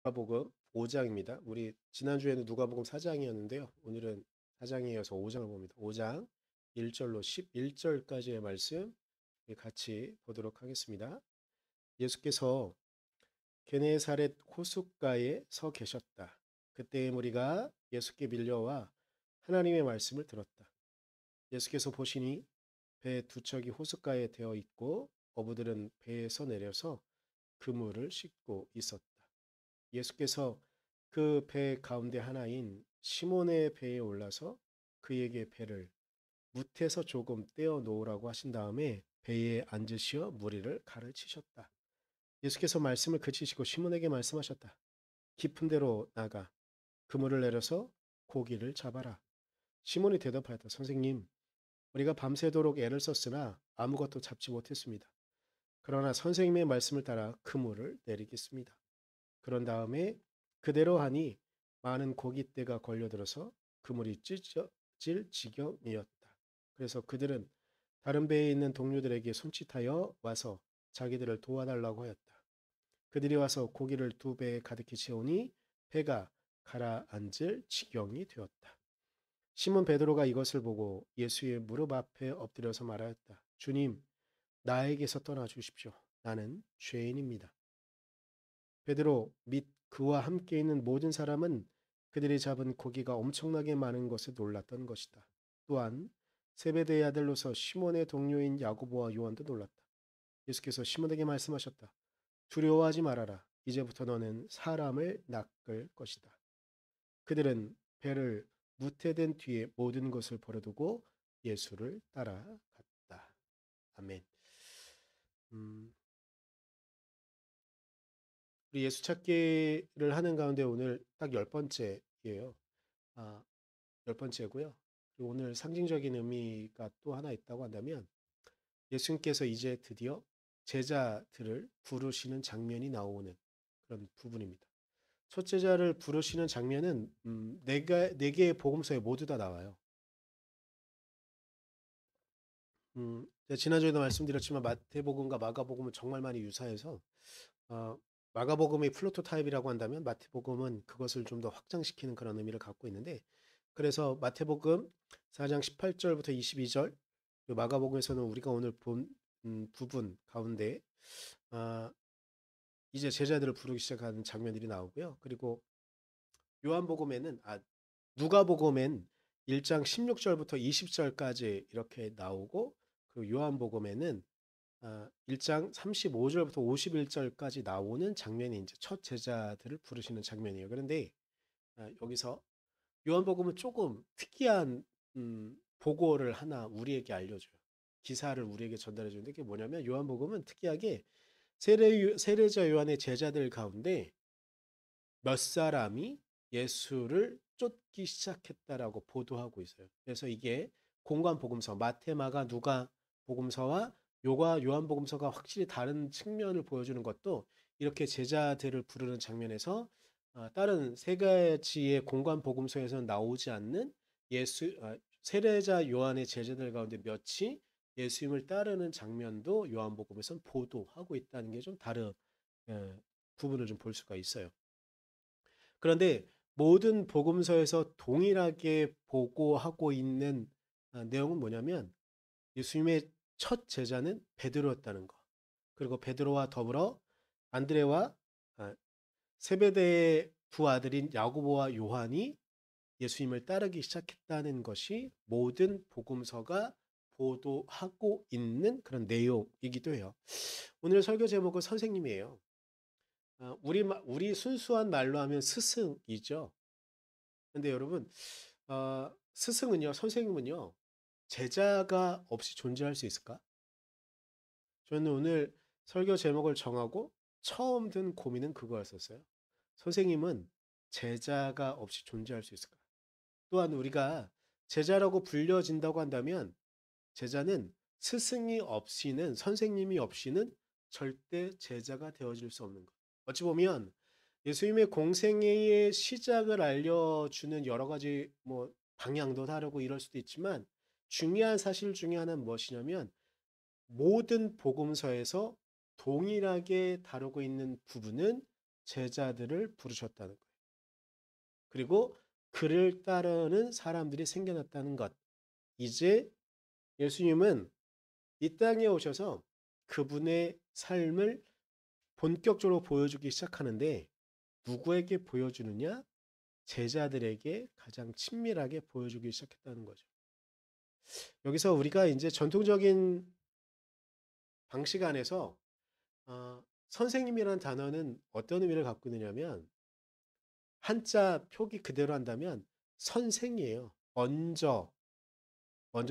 누가복음 5장입니다. 우리 지난주에는 누가복음 4장이었는데요. 오늘은 4장에 이어서 5장을 봅니다. 5장 1절로 11절까지의 말씀 같이 보도록 하겠습니다. 예수께서 게네사렛 호숫가에 서 계셨다. 그때의 무리가 예수께 밀려와 하나님의 말씀을 들었다. 예수께서 보시니 배 두 척이 호숫가에 되어 있고 어부들은 배에서 내려서 그물을 싣고 있었다. 예수께서 그 배 가운데 하나인 시몬의 배에 올라서 그에게 배를 무태서 조금 떼어 놓으라고 하신 다음에 배에 앉으시어 무리를 가르치셨다. 예수께서 말씀을 그치시고 시몬에게 말씀하셨다. 깊은 데로 나가 그물을 내려서 고기를 잡아라. 시몬이 대답하였다. 선생님, 우리가 밤새도록 애를 썼으나 아무것도 잡지 못했습니다. 그러나 선생님의 말씀을 따라 그물을 내리겠습니다. 그런 다음에 그대로 하니 많은 고깃대가 걸려들어서 그물이 찢어질 지경이었다. 그래서 그들은 다른 배에 있는 동료들에게 손짓하여 와서 자기들을 도와달라고 하였다. 그들이 와서 고기를 두 배에 가득히 채우니 배가 가라앉을 지경이 되었다. 시몬 베드로가 이것을 보고 예수의 무릎 앞에 엎드려서 말하였다. 주님, 나에게서 떠나 주십시오. 나는 죄인입니다. 베드로 및 그와 함께 있는 모든 사람은 그들이 잡은 고기가 엄청나게 많은 것에 놀랐던 것이다. 또한 세베대의 아들로서 시몬의 동료인 야고보와 요한도 놀랐다. 예수께서 시몬에게 말씀하셨다. 두려워하지 말아라. 이제부터 너는 사람을 낚을 것이다. 그들은 배를 무태된 뒤에 모든 것을 버려두고 예수를 따라갔다. 아멘. 음, 우리 예수 찾기를 하는 가운데 오늘 딱 열 번째예요. 아, 열 번째고요. 그리고 오늘 상징적인 의미가 또 하나 있다고 한다면 예수님께서 이제 드디어 제자들을 부르시는 장면이 나오는 그런 부분입니다. 첫 제자를 부르시는 장면은 네 개의 복음서에 모두 다 나와요. 제가 지난주에도 말씀드렸지만 마태복음과 마가복음은 정말 많이 유사해서 어, 마가복음의 플로토타입이라고 한다면 마태복음은 그것을 좀 더 확장시키는 그런 의미를 갖고 있는데 그래서 마태복음 4장 18절부터 22절 마가복음에서는 우리가 오늘 본 부분 가운데 아, 이제 제자들을 부르기 시작하는 장면들이 나오고요. 그리고 요한복음에는 누가복음엔 1장 16절부터 20절까지 이렇게 나오고 그리고 요한복음에는 1장 35절부터 51절까지 나오는 장면이 이제 첫 제자들을 부르시는 장면이에요. 그런데 여기서 요한복음은 조금 특이한 보고를 하나 우리에게 알려줘요. 기사를 우리에게 전달해 주는데 그게 뭐냐면 요한복음은 특이하게 세례자 요한의 제자들 가운데 몇 사람이 예수를 쫓기 시작했다라고 보도하고 있어요. 그래서 이게 공관 복음서 마태, 마가, 누가 복음서와 요한 복음서가 확실히 다른 측면을 보여주는 것도 이렇게 제자들을 부르는 장면에서 다른 세 가지의 공관 복음서에서는 나오지 않는 세례자 요한의 제자들 가운데 몇이 예수님을 따르는 장면도 요한복음에서는 보도하고 있다는 게 좀 다른 부분을 좀 볼 수가 있어요. 그런데 모든 복음서에서 동일하게 보고하고 있는 내용은 뭐냐면 예수님의 첫 제자는 베드로였다는 거. 그리고 베드로와 더불어 안드레와 아, 세베대의 두 아들인 야고보와 요한이 예수님을 따르기 시작했다는 것이 모든 복음서가 보도하고 있는 그런 내용이기도 해요. 오늘 설교 제목은 선생님이에요. 우리 순수한 말로 하면 스승이죠. 근데 여러분, 스승은요, 선생님은요, 제자가 없이 존재할 수 있을까? 저는 오늘 설교 제목을 정하고 처음 든 고민은 그거였었어요. 선생님은 제자가 없이 존재할 수 있을까? 또한 우리가 제자라고 불려진다고 한다면 제자는 스승이 없이는 선생님이 없이는 절대 제자가 되어질 수 없는 것. 어찌 보면 예수님의 공생애의 시작을 알려주는 여러 가지 뭐 방향도 다르고 이럴 수도 있지만 중요한 사실 중에 하나는 무엇이냐면 모든 복음서에서 동일하게 다루고 있는 부분은 제자들을 부르셨다는 거예요. 그리고 그를 따르는 사람들이 생겨났다는 것. 이제 예수님은 이 땅에 오셔서 그분의 삶을 본격적으로 보여주기 시작하는데 누구에게 보여주느냐? 제자들에게 가장 친밀하게 보여주기 시작했다는 거죠. 여기서 우리가 이제 전통적인 방식 안에서 선생님이라는 단어는 어떤 의미를 갖고 있느냐면 한자 표기 그대로 한다면 선생이에요. 먼저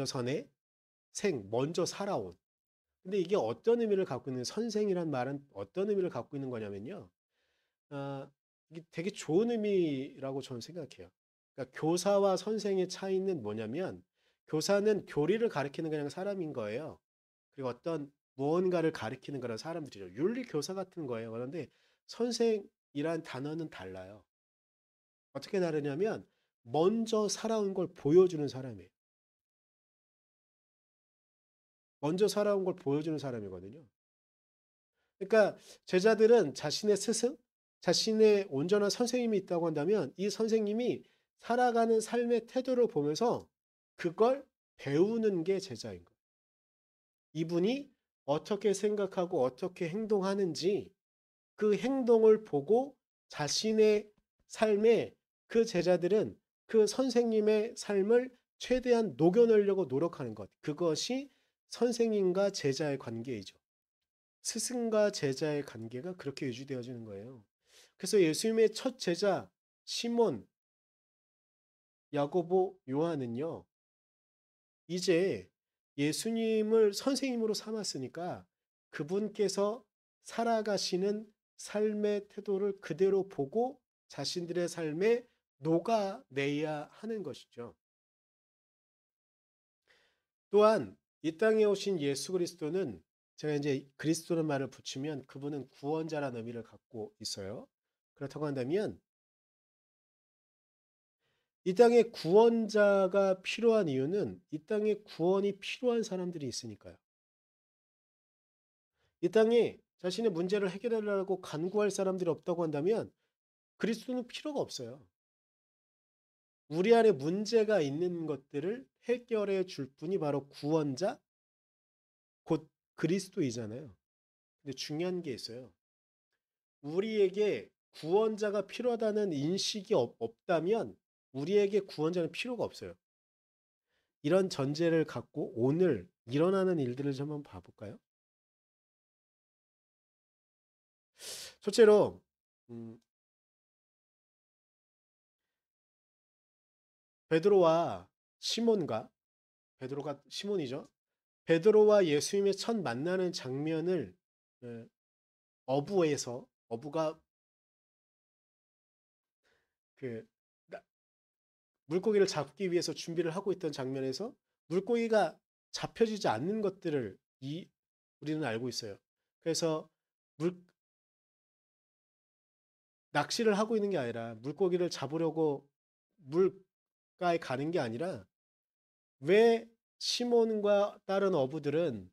선의 생, 먼저 살아온. 근데 이게 어떤 의미를 갖고 있는 선생이란 말은 어떤 의미를 갖고 있는 거냐면요. 아, 이게 되게 좋은 의미라고 저는 생각해요. 그러니까 교사와 선생의 차이는 뭐냐면 교사는 교리를 가르치는 그냥 사람인 거예요. 그리고 어떤 무언가를 가르치는 그런 사람들이죠. 윤리 교사 같은 거예요. 그런데 선생이란 단어는 달라요. 어떻게 다르냐면 먼저 살아온 걸 보여주는 사람이에요. 먼저 살아온 걸 보여주는 사람이거든요. 그러니까 제자들은 자신의 스승, 자신의 온전한 선생님이 있다고 한다면 이 선생님이 살아가는 삶의 태도를 보면서 그걸 배우는 게 제자인 거예요. 이분이 어떻게 생각하고 어떻게 행동하는지 그 행동을 보고 자신의 삶에 그 제자들은 그 선생님의 삶을 최대한 녹여내려고 노력하는 것. 그것이 선생님과 제자의 관계이죠. 스승과 제자의 관계가 그렇게 유지되어지는 거예요. 그래서 예수님의 첫 제자 시몬, 야고보, 요한은요. 이제 예수님을 선생님으로 삼았으니까 그분께서 살아가시는 삶의 태도를 그대로 보고 자신들의 삶에 녹아내야 하는 것이죠. 또한 이 땅에 오신 예수 그리스도는 제가 이제 그리스도는 말을 붙이면 그분은 구원자라는 의미를 갖고 있어요. 그렇다고 한다면 이 땅에 구원자가 필요한 이유는 이 땅에 구원이 필요한 사람들이 있으니까요. 이 땅에 자신의 문제를 해결하려고 간구할 사람들이 없다고 한다면 그리스도는 필요가 없어요. 우리 안에 문제가 있는 것들을 해결해 줄 분이 바로 구원자, 곧 그리스도이잖아요. 근데 중요한 게 있어요. 우리에게 구원자가 필요하다는 인식이 없다면 우리에게 구원자는 필요가 없어요. 이런 전제를 갖고 오늘 일어나는 일들을 좀 한번 봐볼까요? 첫째로 음, 베드로와 시몬과 베드로가 시몬이죠. 베드로와 예수님의 첫 만나는 장면을 예, 어부에서 어부가 그 물고기를 잡기 위해서 준비를 하고 있던 장면에서 물고기가 잡혀지지 않는 것들을 우리는 알고 있어요. 그래서 물, 낚시를 하고 있는 게 아니라 물고기를 잡으려고 물가에 가는 게 아니라 왜 시몬과 다른 어부들은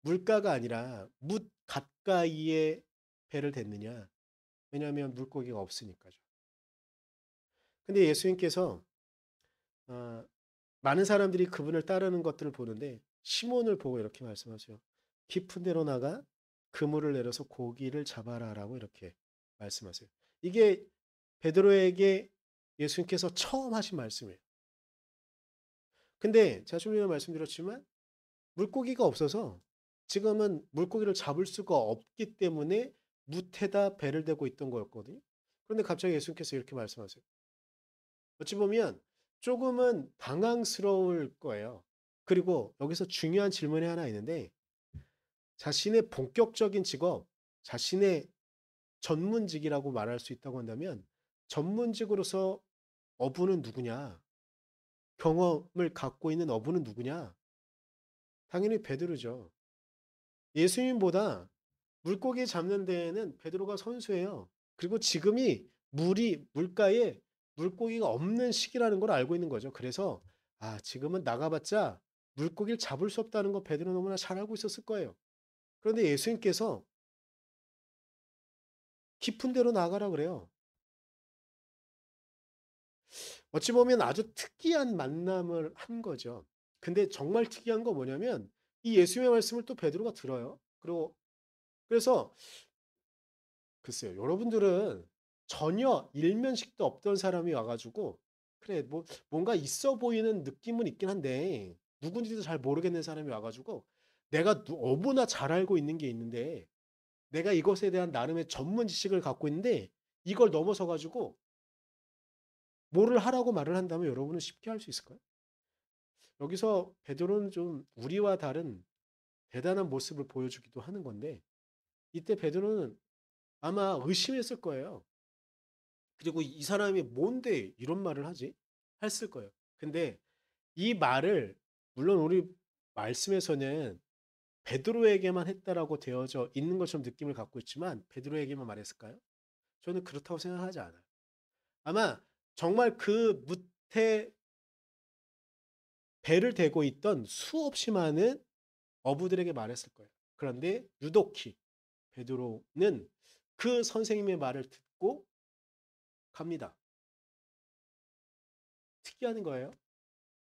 물가가 아니라 뭇 가까이에 배를 댔느냐? 왜냐하면 물고기가 없으니까죠. 근데 예수님께서 아, 많은 사람들이 그분을 따르는 것들을 보는데 시몬을 보고 이렇게 말씀하세요. 깊은 데로 나가 그물을 내려서 고기를 잡아라라고 이렇게 말씀하세요. 이게 베드로에게 예수님께서 처음 하신 말씀이에요. 근데 제가 좀 전에 말씀드렸지만 물고기가 없어서 지금은 물고기를 잡을 수가 없기 때문에 뭇에다 배를 대고 있던 거였거든요. 그런데 갑자기 예수님께서 이렇게 말씀하세요. 어찌 보면 조금은 당황스러울 거예요. 그리고 여기서 중요한 질문이 하나 있는데 자신의 본격적인 직업, 자신의 전문직이라고 말할 수 있다고 한다면 전문직으로서 어부는 누구냐? 경험을 갖고 있는 어부는 누구냐? 당연히 베드로죠. 예수님보다 물고기 잡는 데에는 베드로가 선수예요. 그리고 지금이 물가에 물고기가 없는 시기라는 걸 알고 있는 거죠. 그래서 지금은 나가봤자 물고기를 잡을 수 없다는 거 베드로 너무나 잘 알고 있었을 거예요. 그런데 예수님께서 깊은 데로 나가라 그래요. 어찌 보면 아주 특이한 만남을 한 거죠. 근데 정말 특이한 거 뭐냐면 이 예수님의 말씀을 또 베드로가 들어요. 그리고 그래서 글쎄요. 여러분들은 전혀 일면식도 없던 사람이 와 가지고 그래 뭐 뭔가 있어 보이는 느낌은 있긴 한데 누군지도 잘 모르겠는 사람이 와 가지고 내가 너무나 잘 알고 있는 게 있는데 내가 이것에 대한 나름의 전문 지식을 갖고 있는데 이걸 넘어서 가지고 뭐를 하라고 말을 한다면 여러분은 쉽게 할 수 있을까요? 여기서 베드로는 좀 우리와 다른 대단한 모습을 보여주기도 하는 건데 이때 베드로는 아마 의심했을 거예요. 그리고 '이 사람이 뭔데 이런 말을 하지?' 했을 거예요. 근데 이 말을 물론 우리 말씀에서는 베드로에게만 했다라고 되어져 있는 것처럼 느낌을 갖고 있지만 베드로에게만 말했을까요? 저는 그렇다고 생각하지 않아요. 아마 정말 그 무태 배를 대고 있던 수없이 많은 어부들에게 말했을 거예요. 그런데 유독히 베드로는 그 선생님의 말을 듣고 갑니다. 특이한 거예요.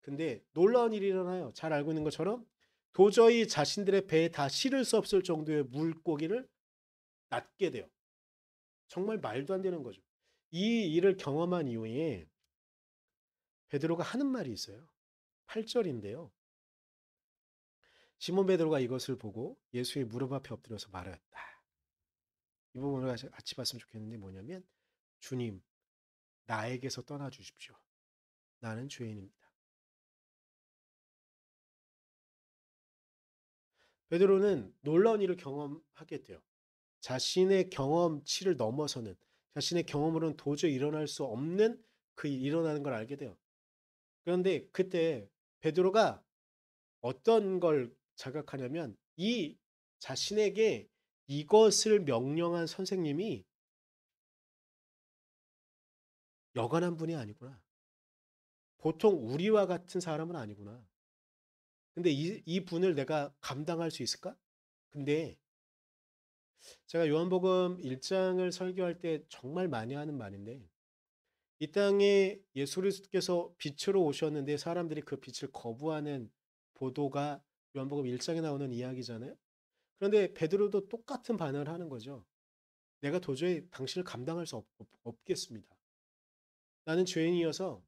근데 놀라운 일이 일어나요. 잘 알고 있는 것처럼 도저히 자신들의 배에 다 실을 수 없을 정도의 물고기를 낚게 돼요. 정말 말도 안 되는 거죠. 이 일을 경험한 이후에 베드로가 하는 말이 있어요. 8절인데요. 시몬 베드로가 이것을 보고 예수의 무릎 앞에 엎드려서 말하였다. 이 부분을 같이 봤으면 좋겠는데 뭐냐면 주님, 나에게서 떠나 주십시오. 나는 죄인입니다. 베드로는 놀라운 일을 경험하게 돼요. 자신의 경험치를 넘어서는 자신의 경험으로는 도저히 일어날 수 없는 그 일이 일어나는 걸 알게 돼요. 그런데 그때 베드로가 어떤 걸 자각하냐면 이 자신에게 이것을 명령한 선생님이 여간한 분이 아니구나. 보통 우리와 같은 사람은 아니구나. 근데 이 분을 내가 감당할 수 있을까? 근데 제가 요한복음 1장을 설교할 때 정말 많이 하는 말인데 이 땅에 예수 그리스도께서 빛으로 오셨는데 사람들이 그 빛을 거부하는 보도가 요한복음 1장에 나오는 이야기잖아요. 그런데 베드로도 똑같은 반응을 하는 거죠. 내가 도저히 당신을 감당할 수 없겠습니다. 나는 죄인이어서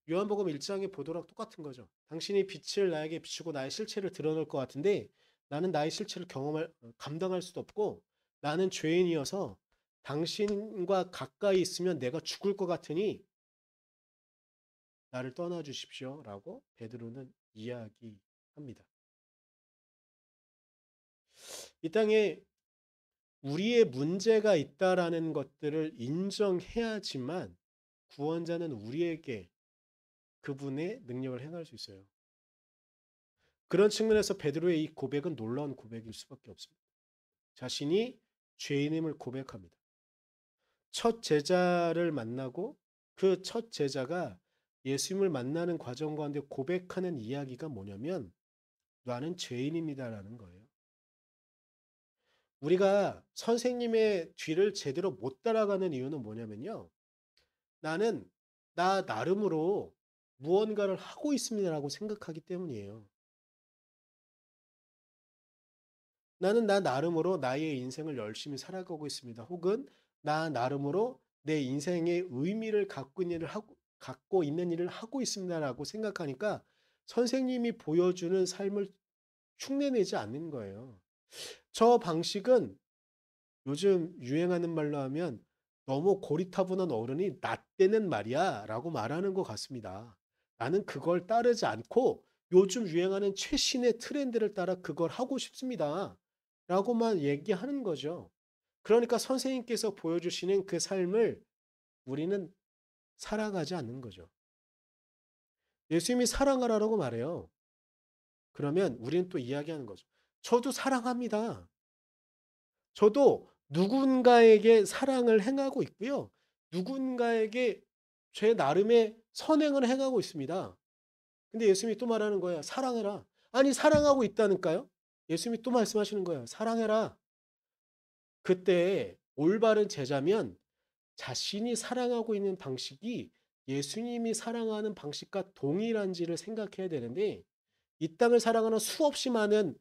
요한복음 1장의 보도랑 똑같은 거죠. 당신이 빛을 나에게 비추고 나의 실체를 드러낼 것 같은데 나는 나의 실체를 감당할 수도 없고 나는 죄인이어서 당신과 가까이 있으면 내가 죽을 것 같으니 나를 떠나 주십시오라고 베드로는 이야기합니다. 이 땅에 우리의 문제가 있다라는 것들을 인정해야지만 구원자는 우리에게 그분의 능력을 행할 수 있어요. 그런 측면에서 베드로의 이 고백은 놀라운 고백일 수밖에 없습니다. 자신이 죄인임을 고백합니다. 첫 제자를 만나고 그 첫 제자가 예수님을 만나는 과정 가운데 고백하는 이야기가 뭐냐면 나는 죄인입니다라는 거예요. 우리가 선생님의 뒤를 제대로 못 따라가는 이유는 뭐냐면요. 나는 나 나름으로 무언가를 하고 있습니다라고 생각하기 때문이에요. 나는 나 나름으로 나의 인생을 열심히 살아가고 있습니다. 혹은 나 나름으로 내 인생의 의미를 갖고 있는 일을 하고 있습니다라고 생각하니까 선생님이 보여주는 삶을 흉내내지 않는 거예요. 저 방식은 요즘 유행하는 말로 하면 "너무 고리타분한 어른이 나 때는 말이야." 라고 말하는 것 같습니다. 나는 그걸 따르지 않고 요즘 유행하는 최신의 트렌드를 따라 그걸 하고 싶습니다. 라고만 얘기하는 거죠. 그러니까 선생님께서 보여주시는 그 삶을 우리는 살아가지 않는 거죠. 예수님이 사랑하라고 말해요. 그러면 우리는 또 이야기하는 거죠. 저도 사랑합니다. 저도 누군가에게 사랑을 행하고 있고요. 누군가에게 제 나름의 선행을 행하고 있습니다. 근데 예수님이 또 말하는 거예요. 사랑해라. 아니 사랑하고 있다니까요. 예수님이 또 말씀하시는 거예요. 사랑해라. 그때 올바른 제자면 자신이 사랑하고 있는 방식이 예수님이 사랑하는 방식과 동일한지를 생각해야 되는데 이 땅을 사랑하는 수없이 많은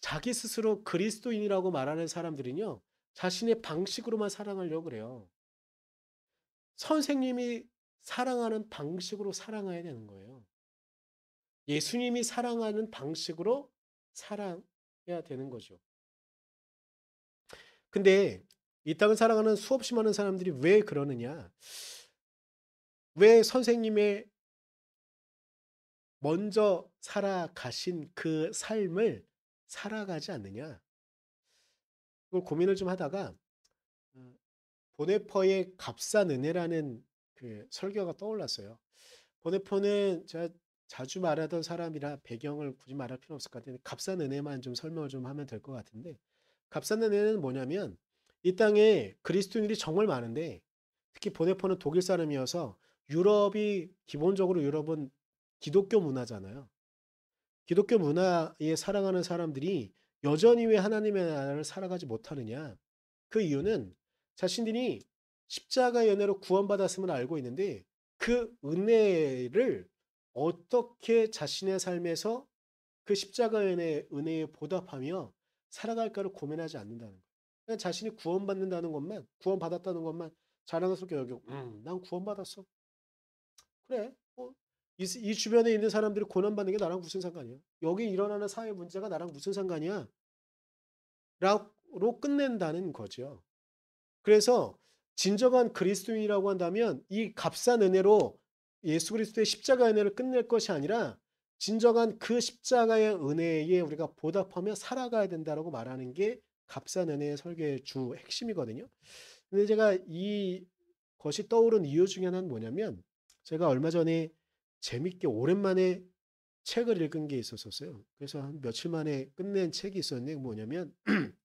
자기 스스로 그리스도인이라고 말하는 사람들은요. 자신의 방식으로만 사랑하려고 그래요. 선생님이 사랑하는 방식으로 사랑해야 되는 거예요. 예수님이 사랑하는 방식으로 사랑해야 되는 거죠. 근데 이 땅을 사랑하는 수없이 많은 사람들이 왜 그러느냐? 왜 선생님의 먼저 살아가신 그 삶을 살아가지 않느냐? 그걸 고민을 좀 하다가 어 보네퍼의 값싼 은혜라는 그 설교가 떠올랐어요. 보네퍼는 제가 자주 말하던 사람이라 배경을 굳이 말할 필요는 없을 것 같은데 값싼 은혜만 좀 설명을 좀 하면 될 것 같은데 값싼 은혜는 뭐냐면 이 땅에 그리스도인들이 정말 많은데 특히 보네퍼는 독일 사람이어서 유럽이 기본적으로 유럽은 기독교 문화잖아요. 기독교 문화에 살아가는 사람들이 여전히 왜 하나님의 나라를 살아가지 못하느냐? 그 이유는 자신들이 십자가의 은혜로 구원받았음을 알고 있는데 그 은혜를 어떻게 자신의 삶에서 그 십자가의 은혜에 보답하며 살아갈까를 고민하지 않는다는 거예요. 그냥 자신이 구원받는다는 것만, 구원받았다는 것만 자랑스럽게 여기고, 난 구원받았어. 그래. 이 주변에 있는 사람들이 고난받는 게 나랑 무슨 상관이야? 여기 일어나는 사회 문제가 나랑 무슨 상관이야? 라고 끝낸다는 거죠. 그래서 진정한 그리스도인이라고 한다면 이 값싼 은혜로 예수 그리스도의 십자가 은혜를 끝낼 것이 아니라 진정한 그 십자가의 은혜에 우리가 보답하며 살아가야 된다라고 말하는 게 값싼 은혜의 설교의 주 핵심이거든요. 근데 제가 이 것이 떠오른 이유 중에 하나는 뭐냐면 제가 얼마 전에 재밌게 오랜만에 책을 읽은 게 있었었어요. 그래서 한 며칠 만에 끝낸 책이 있었는데 뭐냐면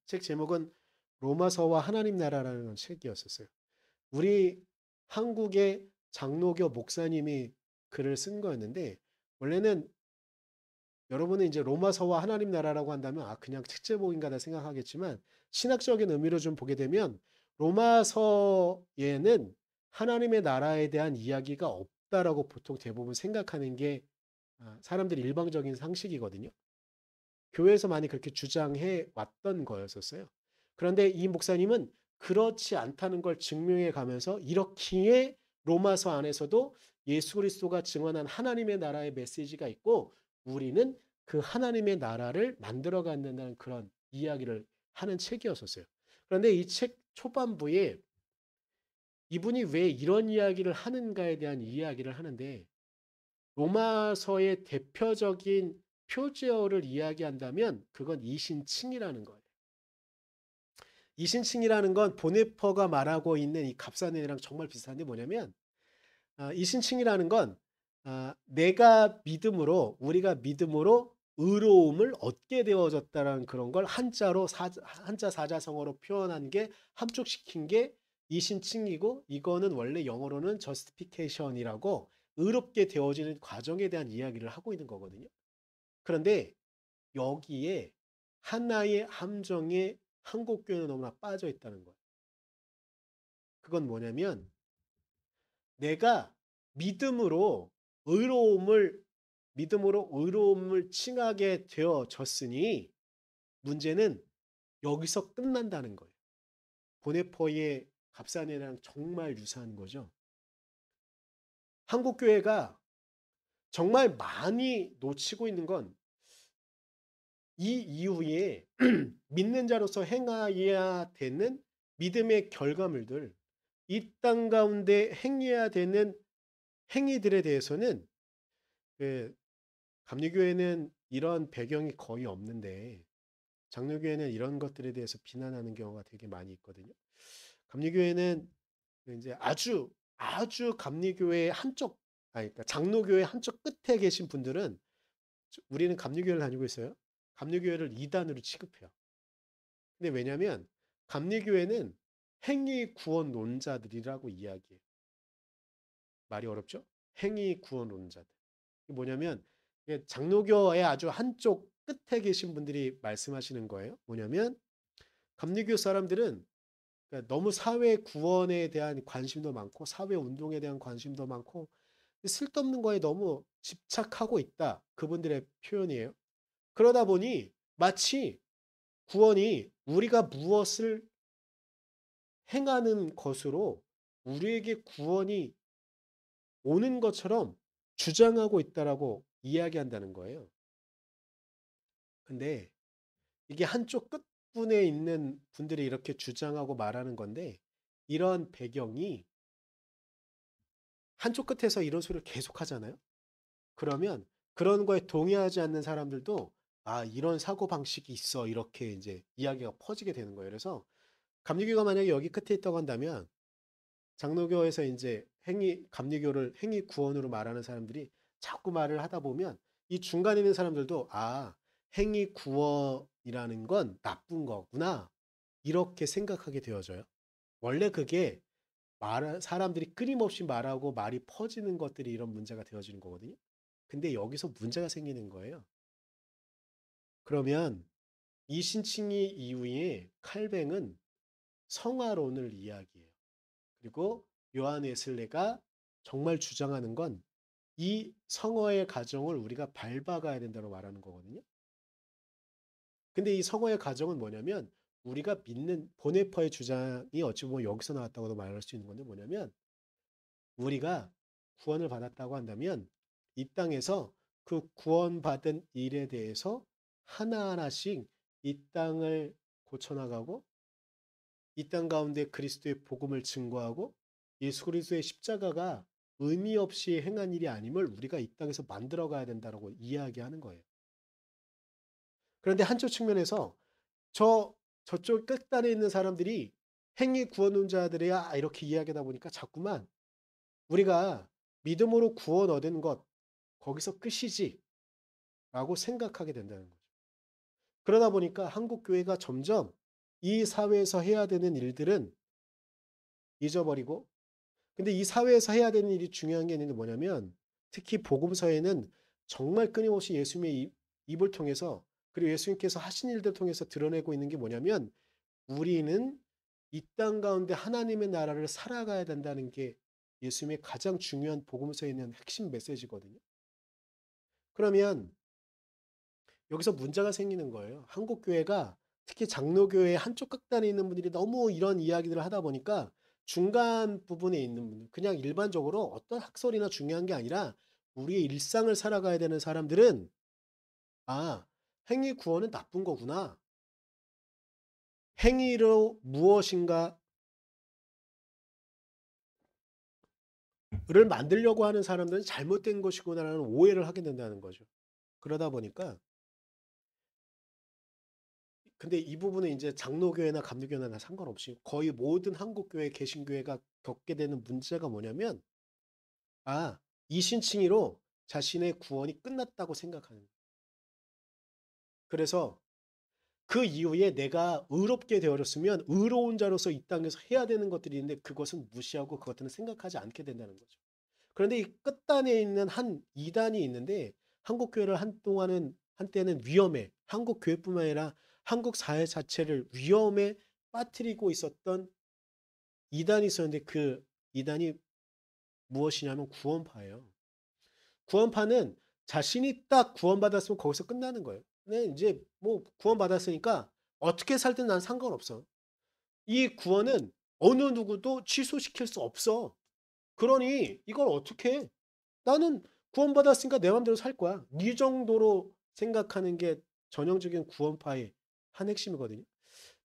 책 제목은 로마서와 하나님 나라라는 책이었었어요. 우리 한국의 장로교 목사님이 글을 쓴 거였는데 원래는 여러분은 이제 로마서와 하나님 나라라고 한다면 그냥 책 제목인가다 생각하겠지만 신학적인 의미로 좀 보게 되면 로마서에는 하나님의 나라에 대한 이야기가 없다라고 보통 대부분 생각하는 게 사람들이 일방적인 상식이거든요. 교회에서 많이 그렇게 주장해 왔던 거였었어요. 그런데 이 목사님은 그렇지 않다는 걸 증명해 가면서 이렇기에 로마서 안에서도 예수 그리스도가 증언한 하나님의 나라의 메시지가 있고 우리는 그 하나님의 나라를 만들어 간다는 그런 이야기를 하는 책이었었어요. 그런데 이 책 초반부에 이분이 왜 이런 이야기를 하는가에 대한 이야기를 하는데 로마서의 대표적인 표제어를 이야기한다면 그건 이신칭이라는 거예요. 이신칭이라는 건 보네퍼가 말하고 있는 이 값사는이랑 정말 비슷한데 뭐냐면 이신칭이라는 건 내가 믿음으로 우리가 믿음으로 의로움을 얻게 되어졌다라는 그런 걸 한자 사자성어로 표현한 게 함축시킨 게 이신칭이고 이거는 원래 영어로는 justification이라고 의롭게 되어지는 과정에 대한 이야기를 하고 있는 거거든요. 그런데 여기에 하나의 함정에 한국 교회는 너무나 빠져 있다는 거예요. 그건 뭐냐면 내가 믿음으로 의로움을 칭하게 되어졌으니 문제는 여기서 끝난다는 거예요. 보네포의 갑산이랑 정말 유사한 거죠. 한국 교회가 정말 많이 놓치고 있는 건 이 이후에 믿는 자로서 행하여야 되는 믿음의 결과물들, 이 땅 가운데 행해야 되는 행위들에 대해서는 그 감리교회는 이런 배경이 거의 없는데 장로교회는 이런 것들에 대해서 비난하는 경우가 되게 많이 있거든요. 감리교회는 이제 아주 감리교회 한쪽 그러니까 장로교회 한쪽 끝에 계신 분들은 우리는 감리교회를 다니고 있어요. 감리교회를 이단으로 취급해요. 근데 왜냐면 감리교회는 행위 구원론자들이라고 이야기해요. 말이 어렵죠? 행위 구원론자들. 이게 뭐냐면 장로교의 아주 한쪽 끝에 계신 분들이 말씀하시는 거예요. 뭐냐면 감리교 사람들은 그러니까 너무 사회 구원에 대한 관심도 많고 사회 운동에 대한 관심도 많고 쓸데없는 거에 너무 집착하고 있다. 그분들의 표현이에요. 그러다 보니 마치 구원이 우리가 무엇을 행하는 것으로 우리에게 구원이 오는 것처럼 주장하고 있다라고 이야기한다는 거예요. 근데 이게 한쪽 끝분에 있는 분들이 이렇게 주장하고 말하는 건데 이런 배경이 한쪽 끝에서 이런 소리를 계속 하잖아요. 그러면 그런 거에 동의하지 않는 사람들도 아, 이런 사고방식이 있어. 이렇게 이제 이야기가 퍼지게 되는 거예요. 그래서 감리교가 만약에 여기 끝에 있다고 한다면 장로교에서 이제 감리교를 행위 구원으로 말하는 사람들이 자꾸 말을 하다 보면 이 중간에 있는 사람들도 아, 행위 구원이라는 건 나쁜 거구나. 이렇게 생각하게 되어져요. 원래 그게 사람들이 끊임없이 말하고 말이 퍼지는 것들이 이런 문제가 되어지는 거거든요. 근데 여기서 문제가 생기는 거예요. 그러면 이 신칭의 이후에 칼뱅은 성화론을 이야기해요. 그리고 요한 웨슬레가 정말 주장하는 건 이 성화의 과정을 우리가 밟아가야 된다고 말하는 거거든요. 근데 이 성화의 과정은 뭐냐면 우리가 믿는 보네퍼의 주장이 어찌 보면 여기서 나왔다고도 말할 수 있는 건데 뭐냐면 우리가 구원을 받았다고 한다면 이 땅에서 그 구원받은 일에 대해서 하나하나씩 이 땅을 고쳐나가고 이 땅 가운데 그리스도의 복음을 증거하고 예수 그리스도의 십자가가 의미 없이 행한 일이 아님을 우리가 이 땅에서 만들어 가야 된다고 이야기하는 거예요. 그런데 한쪽 측면에서 저쪽 끝단에 있는 사람들이 행위 구원론자들이야 이렇게 이야기하다 보니까 자꾸만 우리가 믿음으로 구원 얻은 것 거기서 끝이지 라고 생각하게 된다는 거죠. 그러다 보니까 한국 교회가 점점 이 사회에서 해야 되는 일들은 잊어버리고 근데 이 사회에서 해야 되는 일이 중요한 게 있는데 뭐냐면 특히 복음서에는 정말 끊임없이 예수님의 입을 통해서 그리고 예수님께서 하신 일들을 통해서 드러내고 있는 게 뭐냐면 우리는 이 땅 가운데 하나님의 나라를 살아가야 된다는 게 예수님의 가장 중요한 복음서에 있는 핵심 메시지거든요. 그러면 여기서 문제가 생기는 거예요. 한국 교회가 특히 장로교회 한쪽 극단에 있는 분들이 너무 이런 이야기들을 하다 보니까 중간 부분에 있는 분들, 그냥 일반적으로 어떤 학설이나 중요한 게 아니라 우리의 일상을 살아가야 되는 사람들은 아, 행위 구원은 나쁜 거구나. 행위로 무엇인가를 만들려고 하는 사람들은 잘못된 것이구나라는 오해를 하게 된다는 거죠. 그러다 보니까 근데 이 부분은 이제 장로교회나 감리교회나 다 상관없이 거의 모든 한국교회, 개신교회가 겪게 되는 문제가 뭐냐면 아, 이신칭의로 자신의 구원이 끝났다고 생각하는 거예요. 그래서 그 이후에 내가 의롭게 되어졌으면 의로운 자로서 이 땅에서 해야 되는 것들이 있는데 그것은 무시하고 그것들은 생각하지 않게 된다는 거죠. 그런데 이 끝단에 있는 한 이단이 있는데 한국교회를 한때는 위험해. 한국교회뿐만 아니라 한국 사회 자체를 위험에 빠뜨리고 있었던 이단이 있었는데 그 이단이 무엇이냐면 구원파예요. 구원파는 자신이 딱 구원받았으면 거기서 끝나는 거예요. 근데 이제 뭐 구원받았으니까 어떻게 살든 난 상관없어. 이 구원은 어느 누구도 취소시킬 수 없어. 그러니 이걸 어떻게 해? 나는 구원받았으니까 내 맘대로 살 거야. 이 정도로 생각하는 게 전형적인 구원파의 한 핵심이거든요.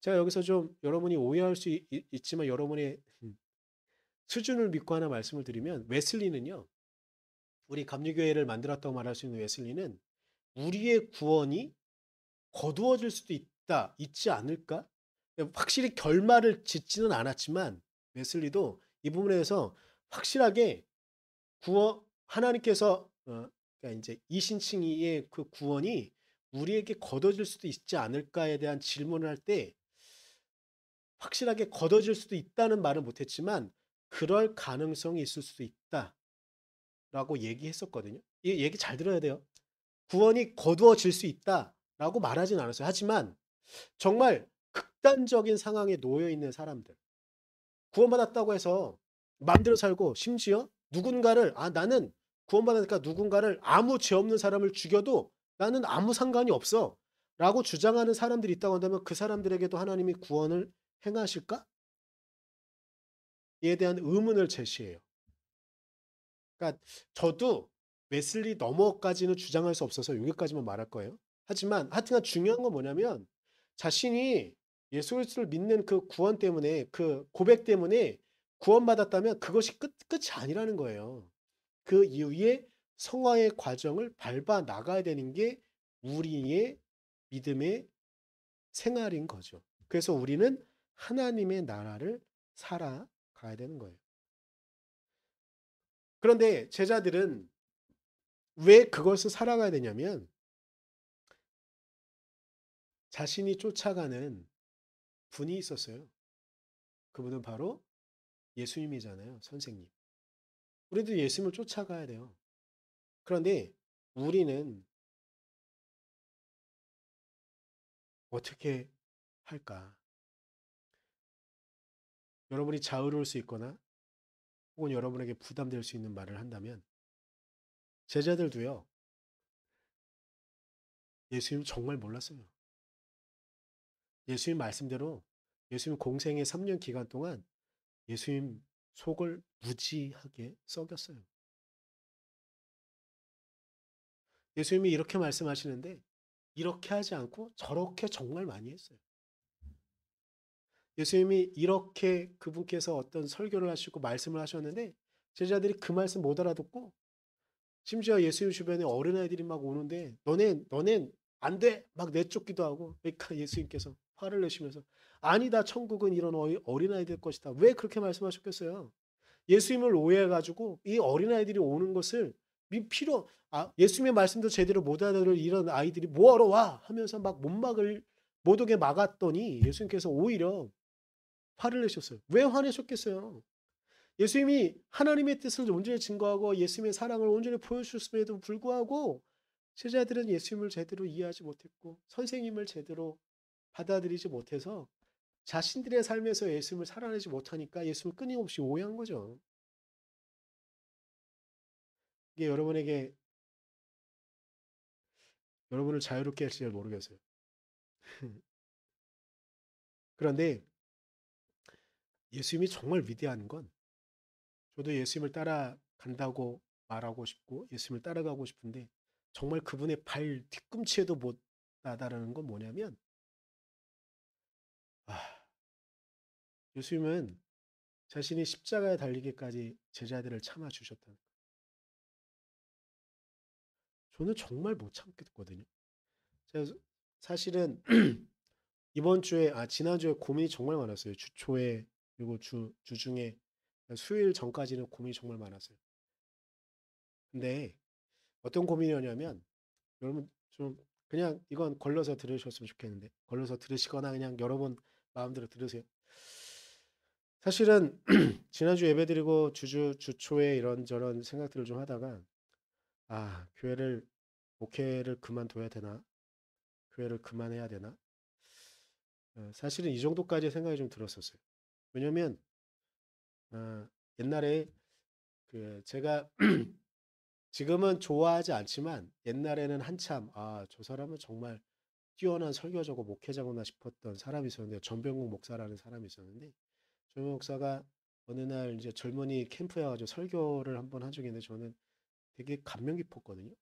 제가 여기서 좀 여러분이 오해할 수 있지만 여러분의 수준을 믿고 하나 말씀을 드리면 웨슬리는요. 우리 감리교회를 만들었다고 말할 수 있는 웨슬리는 우리의 구원이 거두어질 수도 있지 않을까? 확실히 결말을 짓지는 않았지만 웨슬리도 이 부분에 대해서 확실하게 하나님께서 그러니까 이제 이신칭의의 그 구원이 우리에게 거둬질 수도 있지 않을까에 대한 질문을 할 때 확실하게 거둬질 수도 있다는 말은 못했지만 그럴 가능성이 있을 수도 있다라고 얘기했었거든요. 이 얘기 잘 들어야 돼요. 구원이 거두어질 수 있다라고 말하진 않았어요. 하지만 정말 극단적인 상황에 놓여 있는 사람들, 구원받았다고 해서 마음대로 살고 심지어 누군가를 나는 구원받으니까 누군가를 아무 죄 없는 사람을 죽여도 나는 아무 상관이 없어 라고 주장하는 사람들이 있다고 한다면 그 사람들에게도 하나님이 구원을 행하실까? 이에 대한 의문을 제시해요. 그러니까 저도 웨슬리 너머까지는 주장할 수 없어서 여기까지만 말할 거예요. 하지만 하여튼간 중요한 건 뭐냐면 자신이 예수 그리스도를 믿는 그 구원 때문에 그 고백 때문에 구원받았다면 그것이 끝이 아니라는 거예요. 그 이후에 성화의 과정을 밟아 나가야 되는 게 우리의 믿음의 생활인 거죠. 그래서 우리는 하나님의 나라를 살아가야 되는 거예요. 그런데 제자들은 왜 그것을 살아가야 되냐면 자신이 쫓아가는 분이 있었어요. 그분은 바로 예수님이잖아요. 선생님. 우리도 예수님을 쫓아가야 돼요. 그런데 우리는 어떻게 할까? 여러분이 자유로울 수 있거나 혹은 여러분에게 부담될 수 있는 말을 한다면 제자들도요. 예수님 정말 몰랐어요. 예수님 말씀대로 예수님 공생의 3년 기간 동안 예수님 속을 무지하게 썩였어요. 예수님이 이렇게 말씀하시는데 이렇게 하지 않고 저렇게 정말 많이 했어요. 예수님이 이렇게 그분께서 어떤 설교를 하시고 말씀을 하셨는데 제자들이 그 말씀 못 알아듣고 심지어 예수님 주변에 어린아이들이 막 오는데 너넨 안 돼! 막 내쫓기도 하고 그러니까 예수님께서 화를 내시면서 아니다 천국은 이런 어린아이들 것이다. 왜 그렇게 말씀하셨겠어요? 예수님을 오해해가지고 이 어린아이들이 오는 것을 예수님의 말씀도 제대로 못 알아들을 이런 아이들이 뭐하러 와 하면서 막 못 오게 막았더니 예수님께서 오히려 화를 내셨어요. 왜 화내셨겠어요? 예수님이 하나님의 뜻을 온전히 증거하고 예수님의 사랑을 온전히 보여주셨음에도 불구하고 제자들은 예수님을 제대로 이해하지 못했고 선생님을 제대로 받아들이지 못해서 자신들의 삶에서 예수님을 살아내지 못하니까 예수님을 끊임없이 오해한 거죠. 이게 여러분을 자유롭게 할지 잘 모르겠어요. 그런데 예수님이 정말 위대한 건 저도 예수님을 따라간다고 말하고 싶고 예수님을 따라가고 싶은데 정말 그분의 발 뒤꿈치에도 못 나다라는 건 뭐냐면 아, 예수님은 자신이 십자가에 달리기까지 제자들을 참아주셨다는 거예요. 저는 정말 못 참겠거든요. 제가 사실은 지난주에 고민이 정말 많았어요. 주 초에 그리고 주중에 수요일 전까지는 고민이 정말 많았어요. 근데 어떤 고민이었냐면 여러분 좀 그냥 이건 걸러서 들으셨으면 좋겠는데 걸러서 들으시거나 그냥 여러분 마음대로 들으세요. 사실은 지난주 예배드리고 주초에 이런저런 생각들을 좀 하다가 목회를 그만둬야 되나? 교회를 그만해야 되나? 사실은 이 정도까지 생각이 좀 들었었어요. 왜냐면 옛날에 제가 지금은 좋아하지 않지만 옛날에는 한참 저 사람은 정말 뛰어난 설교자고 목회자구나 싶었던 사람이 있었는데 전병국 목사라는 사람이 있었는데 전병국 목사가 어느 날 이제 젊은이 캠프에 가지고 설교를 한번 한 적이 있는데 저는 되게 감명 깊었거든요.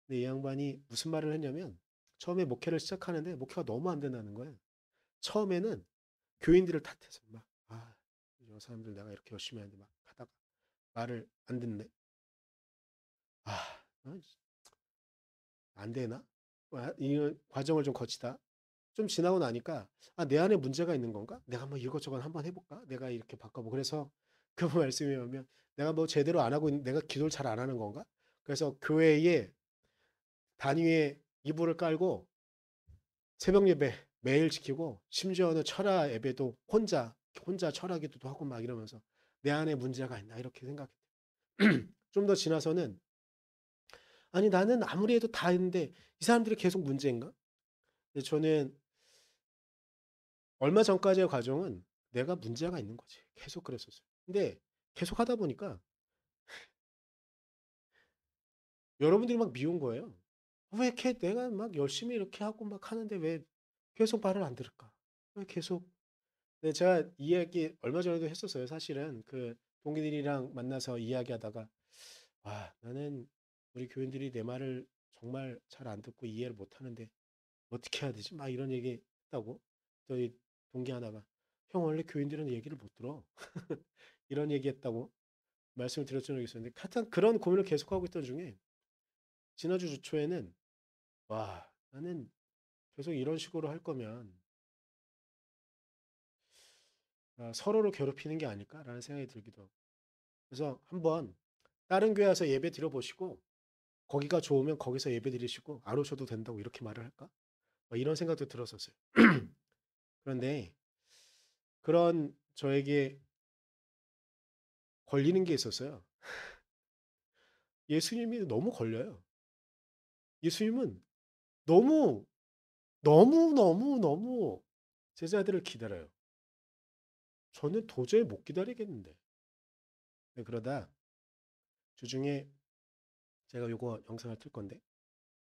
근데 이 양반이 무슨 말을 했냐면 처음에 목회를 시작하는데 목회가 너무 안 된다는 거예요. 처음에는 교인들을 탓해서 저 사람들 내가 이렇게 열심히 하는데 막 하다가 말을 안 듣네. 아, 어, 안 되나? 이 과정을 좀 거치다. 좀 지나고 나니까 내 안에 문제가 있는 건가? 내가 뭐 이것저것 한번 해볼까? 내가 이렇게 바꿔보고 그래서 그분 말씀이 오면 내가 뭐 제대로 안 하고 내가 기도를 잘 안 하는 건가? 그래서 교회에 단위에 이불을 깔고 새벽 예배 매일 지키고 심지어는 철야 예배도 혼자 철야 기도도 하고 막 이러면서 내 안에 문제가 있나 이렇게 생각했대요. 좀 더 지나서는 아니 나는 아무리 해도 다 했는데 이 사람들이 계속 문제인가? 근데 저는 얼마 전까지의 과정은 내가 문제가 있는 거지. 계속 그랬었어요. 근데 계속 하다 보니까 여러분들이 막 미운 거예요. 왜 이렇게 내가 막 열심히 이렇게 하고 막 하는데 왜 계속 말을 안 들을까? 왜 계속. 네, 제가 이야기 얼마 전에도 했었어요. 사실은 그 동기들이랑 만나서 이야기하다가 나는 우리 교인들이 내 말을 정말 잘 안 듣고 이해를 못 하는데 어떻게 해야 되지? 막 이런 얘기 했다고. 저희 동기 하나가 형 원래 교인들은 얘기를 못 들어. 이런 얘기 했다고 말씀을 드렸던 적이 있었는데 하여튼 그런 고민을 계속하고 있던 중에 지난주 주 초에는 나는 계속 이런 식으로 할 거면 서로를 괴롭히는 게 아닐까라는 생각이 들기도 하고. 그래서 한번 다른 교회 와서 예배 드려보시고 거기가 좋으면 거기서 예배 드리시고 안 오셔도 된다고 이렇게 말을 할까? 이런 생각도 들었었어요. 그런데 그런 저에게 걸리는 게 있었어요. 예수님이 너무 걸려요. 예수님은 너무 너무 너무 너무 제자들을 기다려요. 저는 도저히 못 기다리겠는데. 네, 그러다 주중에 제가 요거 영상을 틀 건데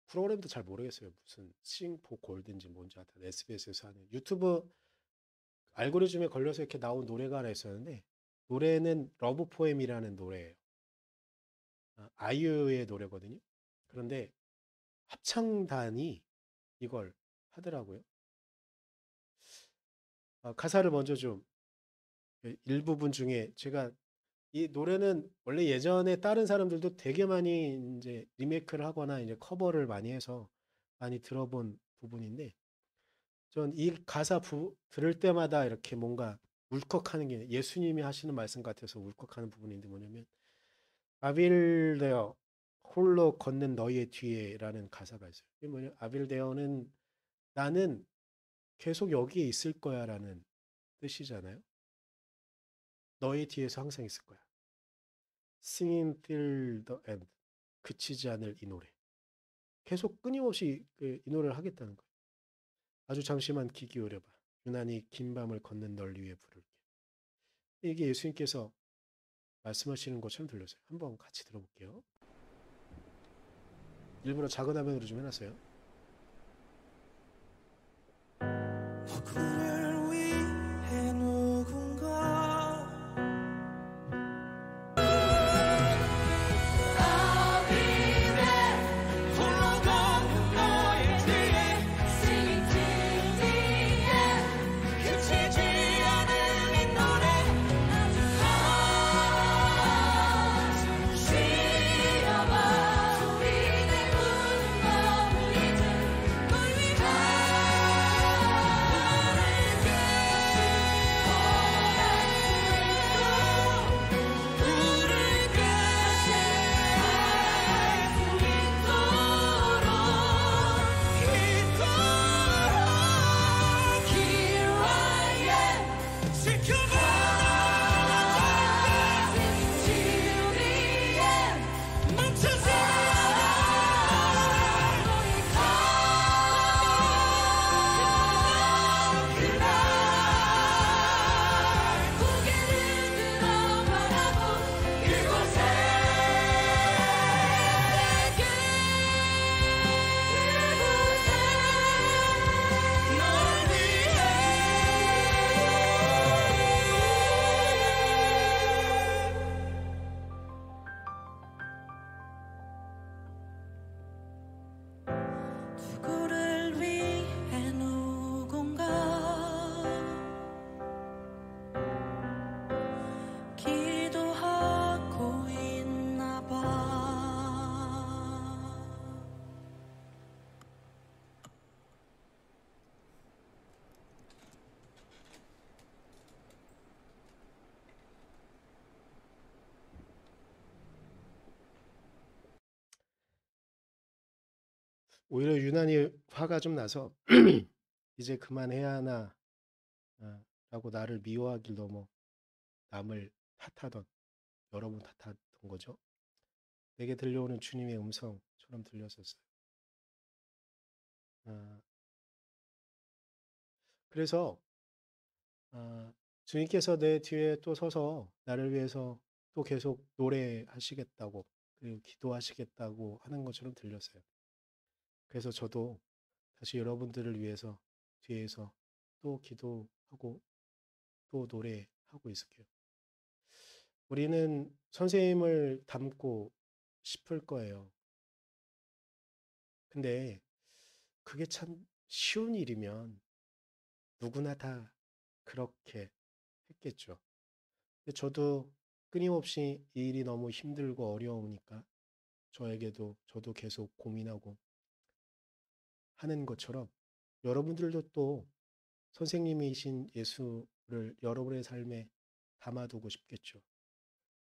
프로그램도 잘 모르겠어요. 무슨 싱포 골든지 뭔지 하여튼 SBS에서 하는 유튜브 알고리즘에 걸려서 이렇게 나온 노래가 하나 있었는데 노래는 러브 포엠이라는 노래예요. 아이유의 노래거든요. 그런데 합창단이 이걸 하더라고요. 가사를 먼저 좀 일부분 중에 제가 이 노래는 원래 예전에 다른 사람들도 되게 많이 이제 리메이크를 하거나 이제 커버를 많이 해서 많이 들어본 부분인데 전 이 가사 들을 때마다 이렇게 뭔가 울컥하는 게 예수님이 하시는 말씀 같아서 울컥하는 부분인데 뭐냐면 아빌데어 홀로 걷는 너희의 뒤에라는 가사가 있어요. 이게 뭐냐? 아빌데어는 나는 계속 여기에 있을 거야라는 뜻이잖아요. 너희 뒤에서 항상 있을 거야. Singing till the end. 그치지 않을 이 노래. 계속 끊임없이 이 노래를 하겠다는 거예요. 아주 잠시만 귀 기울여봐. 유난히 긴 밤을 걷는 널 위해 부를게. 이게 예수님께서 말씀하시는 것처럼 들렸어요. 한번 같이 들어볼게요. 일부러 작은 화면으로 좀 해놨어요. 그를 위해 누군가 홀로 걷는 너의 뒤에 Singing till the end 그치지 않은 이 노래 한숨 쉬어봐 소리 내 부른 마음을 잊은 널 위해 누구를 위해 누군가 기도하고 있나 봐. 오히려 유난히 화가 좀 나서 이제 그만해야 하나 라고 나를 미워하길 넘어 남을 탓하던 여러분 탓하던 거죠. 내게 들려오는 주님의 음성처럼 들렸었어요. 그래서 주님께서 내 뒤에 또 서서 나를 위해서 또 계속 노래하시겠다고 그리고 기도하시겠다고 하는 것처럼 들렸어요. 그래서 저도 다시 여러분들을 위해서 뒤에서 또 기도하고 또 노래하고 있을게요. 우리는 선생님을 닮고 싶을 거예요. 근데 그게 참 쉬운 일이면 누구나 다 그렇게 했겠죠. 근데 저도 끊임없이 이 일이 너무 힘들고 어려우니까 저도 계속 고민하고 하는 것처럼 여러분들도 또 선생님이신 예수를 여러분의 삶에 담아두고 싶겠죠.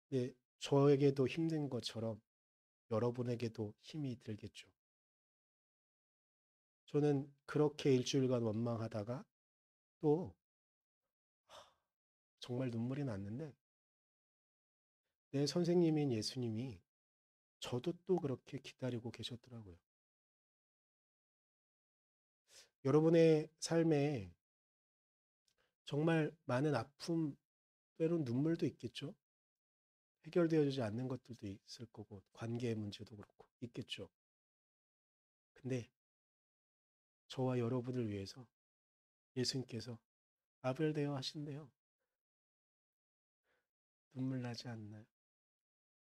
근데 저에게도 힘든 것처럼 여러분에게도 힘이 들겠죠. 저는 그렇게 일주일간 원망하다가 또 정말 눈물이 났는데 내 선생님인 예수님이 저도 또 그렇게 기다리고 계셨더라고요. 여러분의 삶에 정말 많은 아픔, 때론 눈물도 있겠죠. 해결되어지지 않는 것들도 있을 거고 관계의 문제도 그렇고 있겠죠. 근데 저와 여러분을 위해서 예수님께서 아벨되어 하신대요. 눈물 나지 않나요?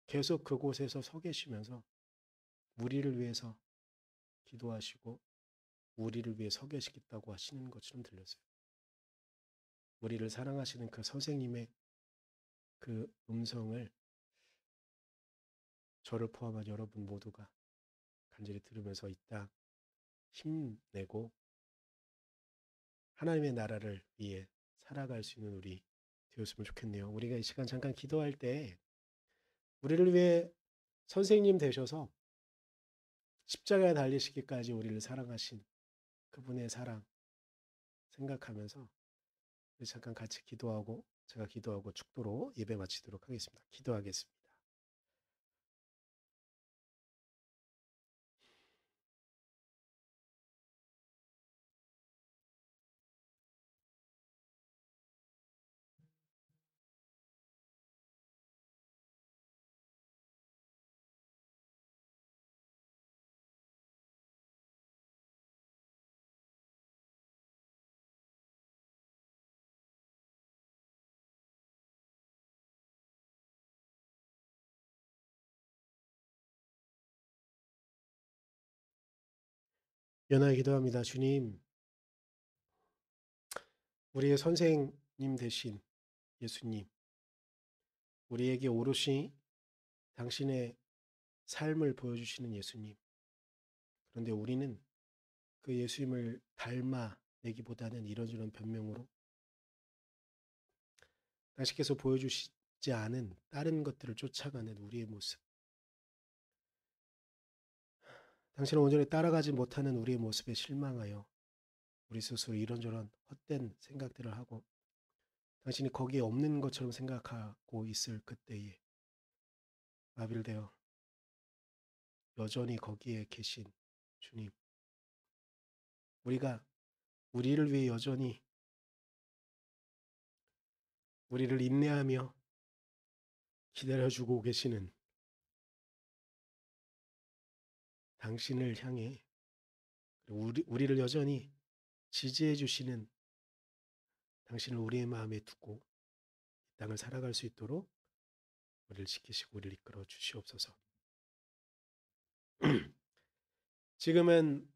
계속 그곳에서 서 계시면서 우리를 위해서 기도하시고 우리를 위해 서 계시겠다고 하시는 것처럼 들렸어요. 우리를 사랑하시는 그 선생님의 그 음성을 저를 포함한 여러분 모두가 간절히 들으면서 이 땅 힘내고 하나님의 나라를 위해 살아갈 수 있는 우리 되었으면 좋겠네요. 우리가 이 시간 잠깐 기도할 때 우리를 위해 선생님 되셔서 십자가에 달리시기까지 우리를 사랑하신 그분의 사랑 생각하면서 우리 잠깐 같이 기도하고 제가 기도하고 축도로 예배 마치도록 하겠습니다. 기도하겠습니다. 연하에 기도합니다. 주님, 우리의 선생님 되신 예수님, 우리에게 오롯이 당신의 삶을 보여주시는 예수님. 그런데 우리는 그 예수님을 닮아내기보다는 이런저런 변명으로 당신께서 보여주시지 않은 다른 것들을 쫓아가는 우리의 모습. 당신을 온전히 따라가지 못하는 우리의 모습에 실망하여 우리 스스로 이런저런 헛된 생각들을 하고 당신이 거기에 없는 것처럼 생각하고 있을 그때에 마빌되어 여전히 거기에 계신 주님. 우리가 우리를 위해 여전히 우리를 인내하며 기다려주고 계시는 당신을 향해 우리를 여전히 지지해 주시는 당신을 우리의 마음에 두고 이 땅을 살아갈 수 있도록 우리를 지키시고 우리를 이끌어 주시옵소서. 지금은